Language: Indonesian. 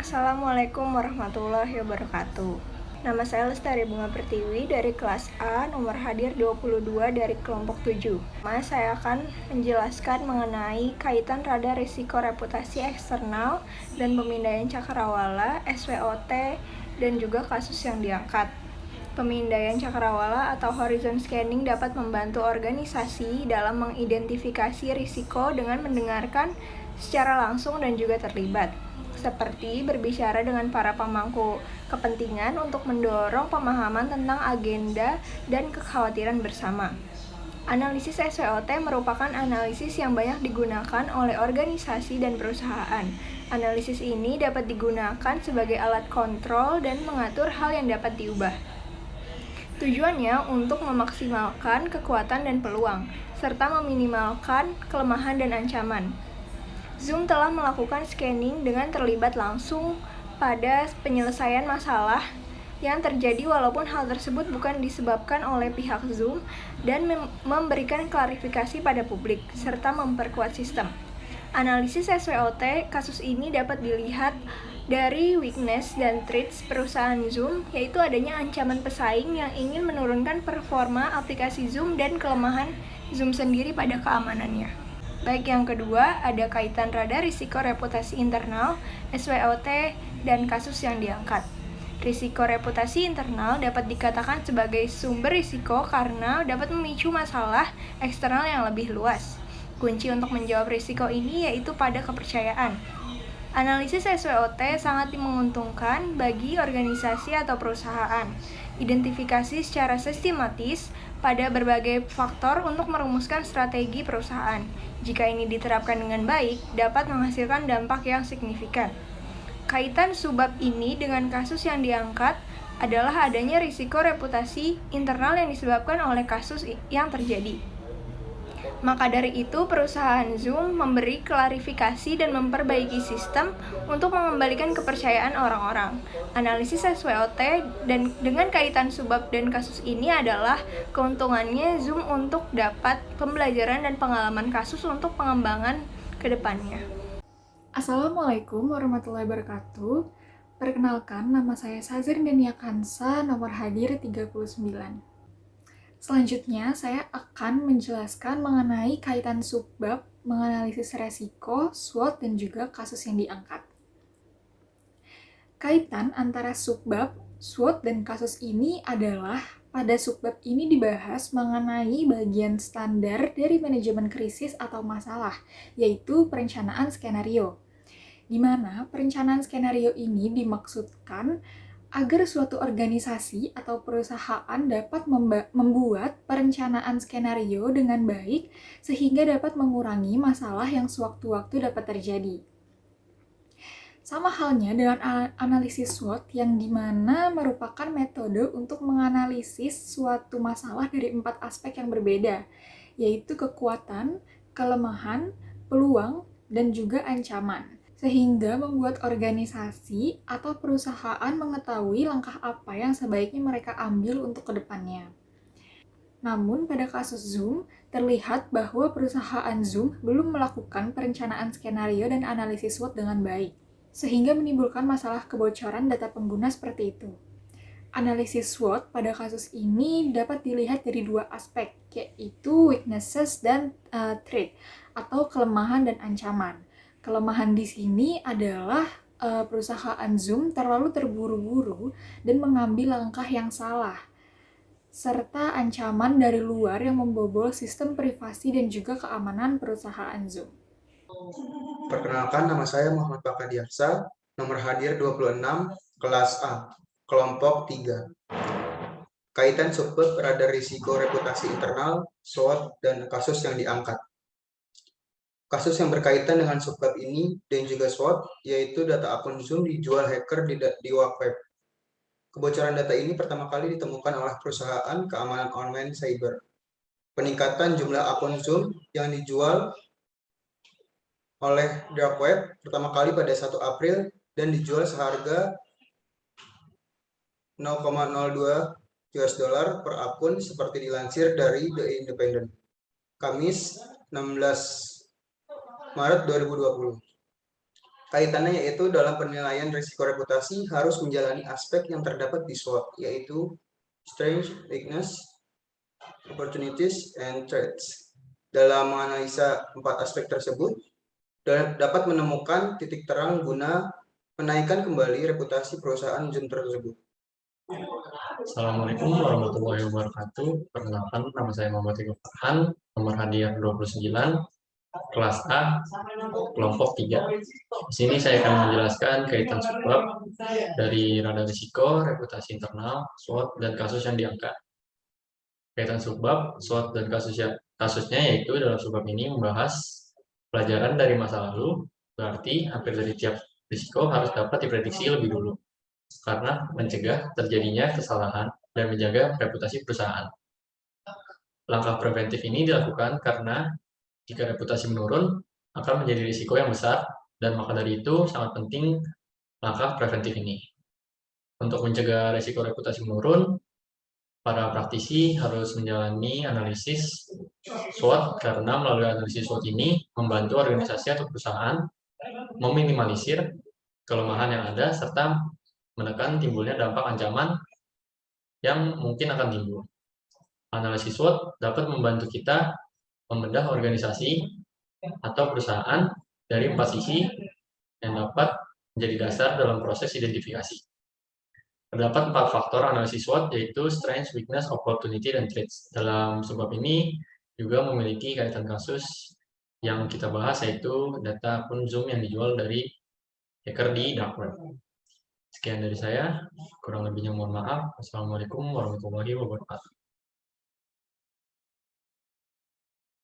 Assalamualaikum warahmatullahi wabarakatuh. Nama saya Lestari Bunga Pertiwi dari kelas A, nomor hadir 22 dari kelompok 7. Saya akan menjelaskan mengenai kaitan radar risiko reputasi eksternal dan pemindaian cakrawala, SWOT, dan juga kasus yang diangkat. Pemindaian cakrawala atau horizon scanning dapat membantu organisasi dalam mengidentifikasi risiko dengan mendengarkan secara langsung dan juga terlibat, seperti berbicara dengan para pemangku kepentingan untuk mendorong pemahaman tentang agenda dan kekhawatiran bersama. Analisis SWOT merupakan analisis yang banyak digunakan oleh organisasi dan perusahaan. Analisis ini dapat digunakan sebagai alat kontrol dan mengatur hal yang dapat diubah. Tujuannya untuk memaksimalkan kekuatan dan peluang, serta meminimalkan kelemahan dan ancaman. Zoom telah melakukan scanning dengan terlibat langsung pada penyelesaian masalah yang terjadi walaupun hal tersebut bukan disebabkan oleh pihak Zoom dan memberikan klarifikasi pada publik, serta memperkuat sistem. Analisis SWOT kasus ini dapat dilihat dari weakness dan threats perusahaan Zoom, yaitu adanya ancaman pesaing yang ingin menurunkan performa aplikasi Zoom dan kelemahan Zoom sendiri pada keamanannya. Baik, yang kedua, ada kaitan radar risiko reputasi internal, SWOT, dan kasus yang diangkat. Risiko reputasi internal dapat dikatakan sebagai sumber risiko karena dapat memicu masalah eksternal yang lebih luas. Kunci untuk menjawab risiko ini yaitu pada kepercayaan. Analisis SWOT sangat menguntungkan bagi organisasi atau perusahaan. Identifikasi secara sistematis pada berbagai faktor untuk merumuskan strategi perusahaan. Jika ini diterapkan dengan baik, dapat menghasilkan dampak yang signifikan. Kaitan subbab ini dengan kasus yang diangkat adalah adanya risiko reputasi internal yang disebabkan oleh kasus yang terjadi. Maka dari itu, perusahaan Zoom memberi klarifikasi dan memperbaiki sistem untuk mengembalikan kepercayaan orang-orang. Analisis SWOT dan dengan kaitan subbab dan kasus ini adalah keuntungannya Zoom untuk dapat pembelajaran dan pengalaman kasus untuk pengembangan ke depannya. Assalamualaikum warahmatullahi wabarakatuh. Perkenalkan, nama saya Sazrin Denia Kansa, nomor hadir 39. Selanjutnya, saya akan menjelaskan mengenai kaitan subbab, menganalisis resiko, SWOT, dan juga kasus yang diangkat. Kaitan antara subbab, SWOT, dan kasus ini adalah pada subbab ini dibahas mengenai bagian standar dari manajemen krisis atau masalah, yaitu perencanaan skenario. Di mana perencanaan skenario ini dimaksudkan agar suatu organisasi atau perusahaan dapat membuat perencanaan skenario dengan baik sehingga dapat mengurangi masalah yang sewaktu-waktu dapat terjadi. Sama halnya dengan analisis SWOT yang dimana merupakan metode untuk menganalisis suatu masalah dari 4 aspek yang berbeda, yaitu kekuatan, kelemahan, peluang, dan juga ancaman, sehingga membuat organisasi atau perusahaan mengetahui langkah apa yang sebaiknya mereka ambil untuk kedepannya. Namun pada kasus Zoom, terlihat bahwa perusahaan Zoom belum melakukan perencanaan skenario dan analisis SWOT dengan baik, sehingga menimbulkan masalah kebocoran data pengguna seperti itu. Analisis SWOT pada kasus ini dapat dilihat dari 2 aspek, yaitu weaknesses dan threat, atau kelemahan dan ancaman. Kelemahan di sini adalah perusahaan Zoom terlalu terburu-buru dan mengambil langkah yang salah, serta ancaman dari luar yang membobol sistem privasi dan juga keamanan perusahaan Zoom. Perkenalkan, nama saya Muhammad Bakadiaksa, nomor hadir 26, kelas A, kelompok 3. Kaitan subbab radar risiko reputasi internal, SWOT, dan kasus yang diangkat. Kasus yang berkaitan dengan subbab ini dan juga SWOT, yaitu data akun Zoom dijual hacker di dark web. Kebocoran data ini pertama kali ditemukan oleh perusahaan keamanan online cyber. Peningkatan jumlah akun Zoom yang dijual oleh dark web pertama kali pada 1 April dan dijual seharga 0,02 US dollar per akun seperti dilansir dari The Independent, Kamis 16 Maret 2020. Kaitannya yaitu dalam penilaian risiko reputasi harus menjalani aspek yang terdapat di SWOT, yaitu strengths, weakness, opportunities, and threats. Dalam menganalisa 4 aspek tersebut, dapat menemukan titik terang guna menaikkan kembali reputasi perusahaan Zoom tersebut. Assalamualaikum warahmatullahi wabarakatuh. Perkenalkan, nama saya Muhammad Iqbal Farhan, nomor hadiah 29, kelas A, kelompok 3. Di sini saya akan menjelaskan kaitan subbab dari radar risiko, reputasi internal, SWOT, dan kasus yang diangkat. Kaitan subbab, SWOT, dan kasusnya yaitu dalam subbab ini membahas pelajaran dari masa lalu, berarti hampir dari tiap risiko harus dapat diprediksi lebih dulu, karena mencegah terjadinya kesalahan dan menjaga reputasi perusahaan. Langkah preventif ini dilakukan karena jika reputasi menurun, akan menjadi risiko yang besar, dan maka dari itu sangat penting langkah preventif ini. Untuk mencegah risiko reputasi menurun, para praktisi harus menjalani analisis SWOT karena melalui analisis SWOT ini membantu organisasi atau perusahaan meminimalisir kelemahan yang ada serta menekan timbulnya dampak ancaman yang mungkin akan timbul. Analisis SWOT dapat membantu kita membedah organisasi atau perusahaan dari 4 sisi yang dapat menjadi dasar dalam proses identifikasi. Terdapat 4 faktor analisis SWOT, yaitu strength, weakness, opportunity, dan threats. Dalam subbab ini juga memiliki kaitan kasus yang kita bahas, yaitu data akun Zoom yang dijual dari hacker di dark web. Sekian dari saya, kurang lebihnya mohon maaf. Wassalamualaikum warahmatullahi wabarakatuh.